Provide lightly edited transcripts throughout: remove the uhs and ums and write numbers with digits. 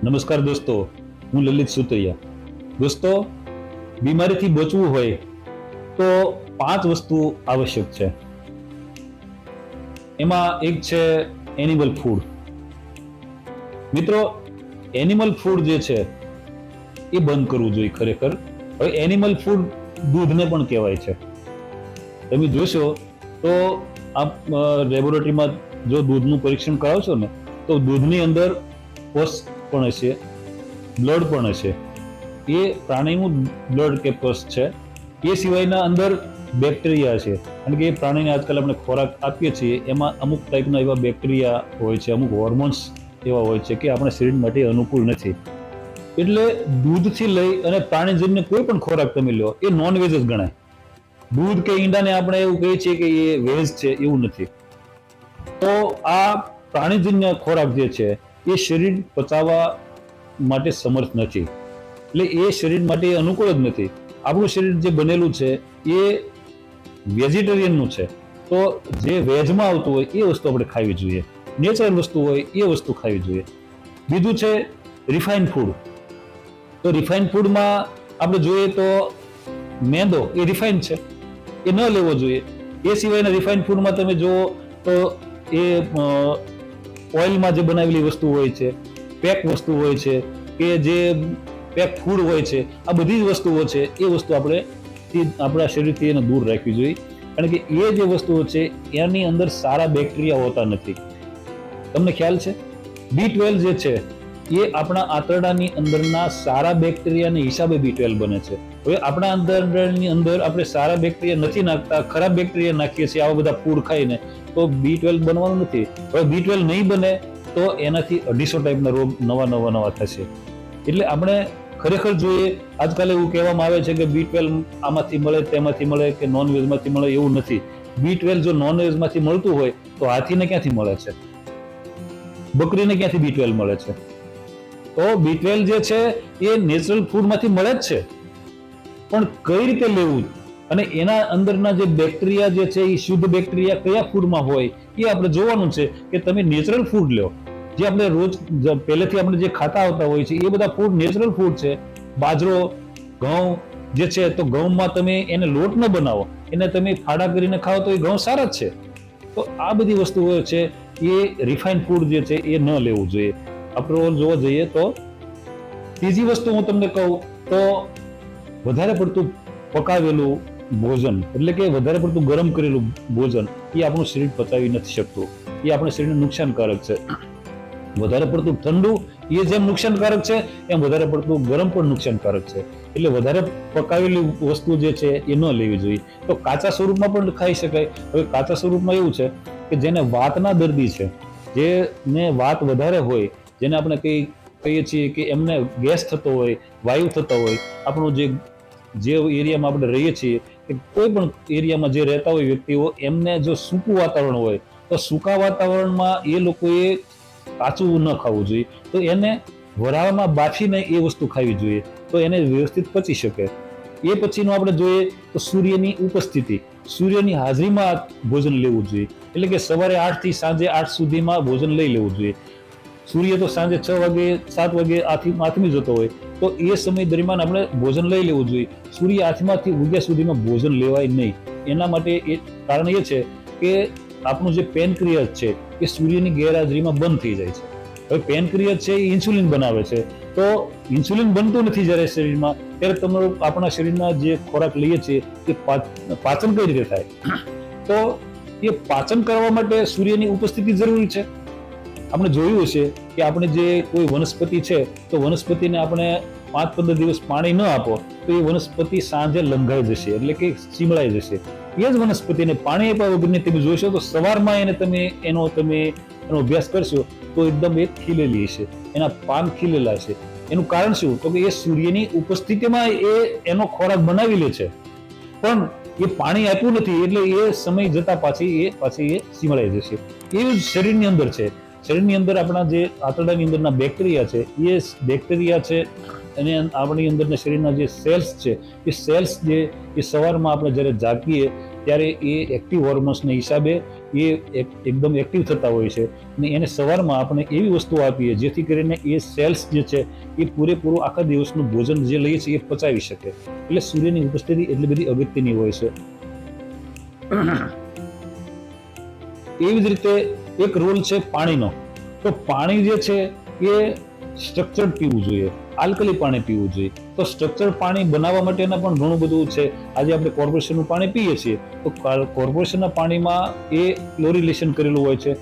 નમસ્કાર દોસ્તો, હું લલિત સુતરિયા. દોસ્તો, બીમારીથી બચવું હોય તો 5 વસ્તુ આવશ્યક છે. એમાં એક છે એનિમલ ફૂડ. મિત્રો, એનિમલ ફૂડ જે છે એ બંધ કરવું જોઈએ ખરેખર. હવે એનિમલ ફૂડ દૂધને પણ કહેવાય છે. તમે જોશો તો આપ લેબોરેટરીમાં જો દૂધનું પરીક્ષણ કરાવશો ને તો દૂધની અંદર પસ પણ હશે, બ્લડ પણ હશે. એ પ્રાણીનું બ્લડ કે પસ છે. એ સિવાયના અંદર બેક્ટેરિયા છે, કારણ કે એ પ્રાણીને આજકાલ આપણે ખોરાક આપીએ છીએ એમાં અમુક ટાઈપના એવા બેક્ટેરિયા હોય છે, અમુક હોર્મોન્સ એવા હોય છે કે આપણા શરીર માટે અનુકૂળ નથી. એટલે દૂધથી લઈ અને પ્રાણીજન્ય કોઈ પણ ખોરાક તમે લો એ નોનવેજ જ ગણાય. દૂધ કે ઈંડાને આપણે એવું કહીએ છીએ કે એ વેજ છે, એવું નથી. તો આ પ્રાણીજન્ય ખોરાક જે છે એ શરીર પચાવવા માટે સમર્થ નથી, એટલે એ શરીર માટે અનુકૂળ જ નથી. આપણું શરીર જે બનેલું છે એ વેજીટેરિયનનું છે, તો જે વેજમાં આવતું હોય એ વસ્તુ આપણે ખાવી જોઈએ, નેચરલ વસ્તુ હોય એ વસ્તુ ખાવી જોઈએ. બીજું છે રિફાઇન ફૂડ. તો રિફાઇન ફૂડમાં આપણે જોઈએ તો મેંદો એ રિફાઇન છે, એ ન લેવો જોઈએ. એ સિવાયના રિફાઇન ફૂડમાં તમે જુઓ તો એ ઓઇલમાં જે બનાવેલી વસ્તુ હોય છે, પેક વસ્તુ હોય છે, કે જે પેક ફૂડ હોય છે, આ બધી જ વસ્તુઓ છે એ વસ્તુ આપણે આપણા શરીરથી એને દૂર રાખવી જોઈએ, કારણ કે એ જે વસ્તુઓ છે એની અંદર સારા બેક્ટેરિયા હોતા નથી. તમને ખ્યાલ છે, B12 જે છે એ આપણા આંતરડાની અંદરના સારા બેક્ટેરિયાને હિસાબે B12 બને છે. હવે આપણા આંતરડાની અંદર આપણે સારા બેક્ટેરિયા નથી નાખતા, ખરાબ બેક્ટેરિયા નાખીએ છીએ આવા બધા ફૂડ ખાઈને, તો B12 બનવાનું નથી. હવે B12 નહીં બને તો એનાથી 250 ટાઈપના રોગ નવા થશે. એટલે આપણે ખરેખર જોઈએ, આજકાલ એવું કહેવામાં આવે છે કે B12 આમાંથી મળે, તેમાંથી મળે, કે નોનવેજમાંથી મળે, એવું નથી. B12 જો નોનવેજમાંથી મળતું હોય તો હાથીને ક્યાંથી મળે છે, બકરીને ક્યાંથી B12 મળે છે? તો B12 જે છે એ નેચરલ ફૂડમાંથી મળે જ છે, પણ કઈ રીતે લેવું અને એના અંદરના જે બેક્ટેરિયા જે છે એ શુદ્ધ બેક્ટેરિયા કયા ફૂડમાં હોય એ આપણે જોવાનું છે. કે તમે નેચરલ ફૂડ લો, જે આપણે રોજ પહેલેથી આપણે જે ખાતા આવતા હોય છે એ બધા ફૂડ નેચરલ ફૂડ છે. બાજરો, ઘઉં જે છે, તો ઘઉંમાં તમે એને લોટ ન બનાવો, એને તમે ફાડા કરીને ખાઓ તો એ ઘઉં સારા જ છે. તો આ બધી વસ્તુઓ છે એ રિફાઇન ફૂડ જે છે એ ન લેવું જોઈએ. આપણે જોવા જઈએ તો ત્રીજી વસ્તુ હું તમને કહું તો વધારે પડતું પકાવેલું ભોજન, એટલે કે વધારે પડતું ગરમ કરેલું ભોજન એ આપણું શરીર પચાવી નથી શકતું, એ આપણા શરીરને નુકસાનકારક છે. વધારે પડતું ઠંડુ એ જેમ નુકસાનકારક છે એમ વધારે પડતું ગરમ પણ નુકસાનકારક છે. એટલે વધારે પકાવેલી વસ્તુ જે છે એ ન લેવી જોઈએ. તો કાચા સ્વરૂપમાં પણ ખાઈ શકાય. હવે કાચા સ્વરૂપમાં એવું છે કે જેને વાતના દર્દી છે, જેને વાત વધારે હોય, જેને આપણે કહીએ છીએ કે એમને ગેસ થતો હોય, વાયુ થતો હોય, આપણું જે એરિયામાં આપણે રહીએ છીએ કે કોઈ પણ એરિયામાં જે રહેતા હોય વ્યક્તિઓ, એમને જો સૂકું વાતાવરણ હોય તો સૂકા વાતાવરણમાં એ લોકોએ કાચું ન ખાવું જોઈએ. તો એને વરાળમાં બાફીને એ વસ્તુ ખાવી જોઈએ, તો એને વ્યવસ્થિત પચી શકે. એ પછીનું આપણે જોઈએ તો સૂર્યની ઉપસ્થિતિ, સૂર્યની હાજરીમાં ભોજન લેવું જોઈએ. એટલે કે સવારે 8 થી સાંજે 8 સુધીમાં ભોજન લઈ લેવું જોઈએ. સૂર્ય તો સાંજે 6 વાગે 7 વાગે આથમી જતો હોય, તો એ સમય દરમિયાન આપણે ભોજન લઈ લેવું જોઈએ. સૂર્ય આથમાથી ઉગ્યા સુધીમાં ભોજન લેવાય નહીં. એના માટે એ કારણ એ છે કે આપણું જે પેનક્રિયાસ છે એ સૂર્યની ગેરહાજરીમાં બંધ થઈ જાય છે. હવે પેનક્રિયાસ છે એ ઇન્સ્યુલિન બનાવે છે, તો ઇન્સ્યુલિન બનતું નથી જ્યારે શરીરમાં, ત્યારે તમારું આપણા શરીરના જે ખોરાક લઈએ છીએ એ પાચન કઈ રીતે થાય? તો એ પાચન કરવા માટે સૂર્યની ઉપસ્થિતિ જરૂરી છે. આપણે જોયું હશે કે આપણે જે કોઈ વનસ્પતિ છે, તો વનસ્પતિને આપણે 5-15 દિવસ પાણી ન આપો તો એ વનસ્પતિ સાંજે લંઘાઈ જશે, એટલે કે ચીમળાઈ જશે. એ જ વનસ્પતિને પાણી આપ્યા વગરની તમે જોશો તો સવારમાં એનો અભ્યાસ કરશો તો એકદમ એ ખીલેલી હશે, એના પાન ખીલેલા છે. એનું કારણ શું? તો કે એ સૂર્યની ઉપસ્થિતિમાં એનો ખોરાક બનાવી લે છે, પણ એ પાણી આપ્યું નથી, એટલે એ સમય જતા પાછી એ ચીમળાઈ જશે. એવું જ શરીરની અંદર છે. શરીરની અંદર આપણા જે આંતરડાની અંદરના બેક્ટેરિયા છે, એ બેક્ટેરિયા છે અને આપણી અંદરના શરીરના જે સેલ્સ છે, એ સેલ્સ જે એ સવારમાં આપણે જ્યારે જાગીએ ત્યારે એ એક્ટિવ હોર્મોન્સના હિસાબે એ એકદમ એક્ટિવ થતા હોય છે અને એને સવારમાં આપણે એવી વસ્તુ આપીએ જેથી કરીને એ સેલ્સ જે છે એ પૂરેપૂરું આખા દિવસનું ભોજન જે લઈએ છીએ એ પચાવી શકે. એટલે સૂર્યની ઉપસ્થિતિ એટલી બધી અગત્યની હોય છે. એવી જ રીતે એક રોલ છે પાણીનો. તો પાણી જે છે એ સ્ટ્રક્ચર્ડ પીવું જોઈએ, આલ્કલી પાણી પીવું જોઈએ. તો સ્ટ્રક્ચર્ડ પાણી બનાવવા માટેના પણ ઘણું બધું છે. આજે આપણે કોર્પોરેશનનું પાણી પીએ છીએ તો કોર્પોરેશનના પાણીમાં એ ક્લોરિલેશન કરેલું હોય છે.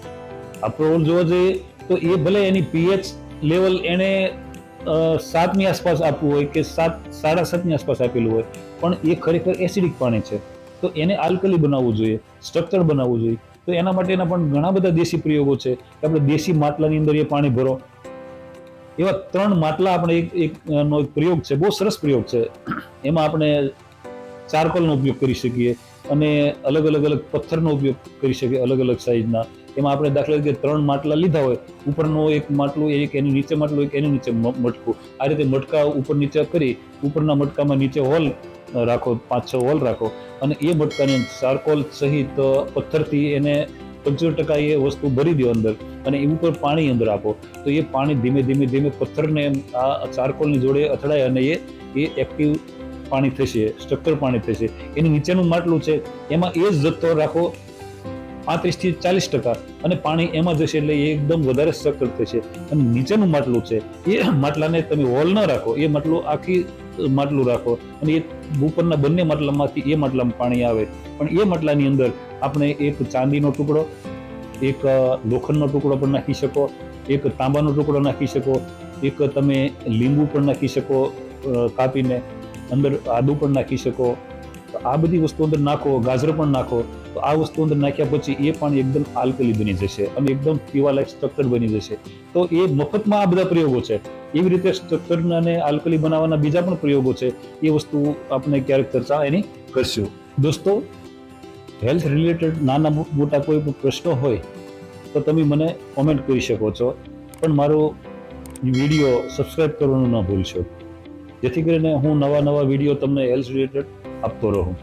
આપણે રોલ જોવા જઈએ તો એ ભલે એની પીએચ લેવલ એને 7ની આસપાસ આપવું હોય કે 7.5ની આસપાસ આપેલું હોય, પણ એ ખરેખર એસિડિક પાણી છે. તો એને આલ્કલી બનાવવું જોઈએ, સ્ટ્રક્ચર બનાવવું જોઈએ. તો એના માટેના પણ ઘણા બધા દેશી પ્રયોગો છે કે આપણે દેશી માટલાની અંદર એ પાણી ભરો. એવા 3 માટલા આપણે એક પ્રયોગ છે, બહુ સરસ પ્રયોગ છે. એમાં આપણે ચારકોલનો ઉપયોગ કરી શકીએ અને અલગ અલગ પથ્થરનો ઉપયોગ કરી શકીએ, અલગ અલગ સાઈઝના. એમાં આપણે દાખલા તરીકે 3 માટલા લીધા હોય, ઉપરનું એક માટલું, એક એની નીચે માટલું, એક એની નીચે મટકું. આ રીતે મટકા ઉપર નીચે કરી, ઉપરના મટકામાં નીચે હોલ રાખો, 5-6 હોલ રાખો અને એ મટકાને ચારકોલ સહિત પથ્થરથી એને 75% એ વસ્તુ ભરી દો અંદર અને એ ઉપર પાણી અંદર આપો. તો એ પાણી ધીમે ધીમે ધીમે પથ્થરને આ ચારકોલની જોડે અથડાય અને એ એક્ટિવ પાણી થશે, સ્ટ્રક્ચર પાણી થશે. એની નીચેનું માટલું છે એમાં એ જ જથ્થો રાખો 35-40% અને પાણી એમાં જશે એટલે એ એકદમ વધારે સ્ટ્રક્ચર થશે. અને નીચેનું માટલું છે એ માટલાને તમે હોલ ન રાખો, એ માટલું આખી માટલું રાખો અને એ ઉપરના બંને માટલામાંથી એ માટલામાં પાણી આવે. પણ એ માટલાની અંદર આપણે એક ચાંદીનો ટુકડો, એક લોખંડનો ટુકડો પણ નાખી શકો, એક તાંબાનો ટુકડો નાખી શકો, એક તમે લીંબુ પણ નાખી શકો કાપીને, અંદર આદુ પણ નાખી શકો. તો આ બધી વસ્તુ અંદર નાખો, ગાજર પણ નાખો. તો આ વસ્તુ અંદર નાખ્યા પછી એ પાણી એકદમ આલ્કલી બની જશે અને એકદમ પીવાલાયક સ્ટ્રક્ચર બની જશે. તો એ મફતમાં આ બધા પ્રયોગો છે. એવી રીતે સ્ટ્રક્ચર અને આલ્કલી બનાવવાના બીજા પણ પ્રયોગો છે. એ વસ્તુ આપણે ક્યારેક ચર્ચા એની કરશું. દોસ્તો, હેલ્થ રિલેટેડ નાના મોટા કોઈ પણ પ્રશ્નો હોય તો તમે મને કોમેન્ટ કરી શકો છો, પણ મારો વિડીયો સબસ્ક્રાઇબ કરવાનું ન ભૂલશો, જેથી કરીને હું નવા વિડીયો તમને હેલ્થ રિલેટેડ આપતો રહું.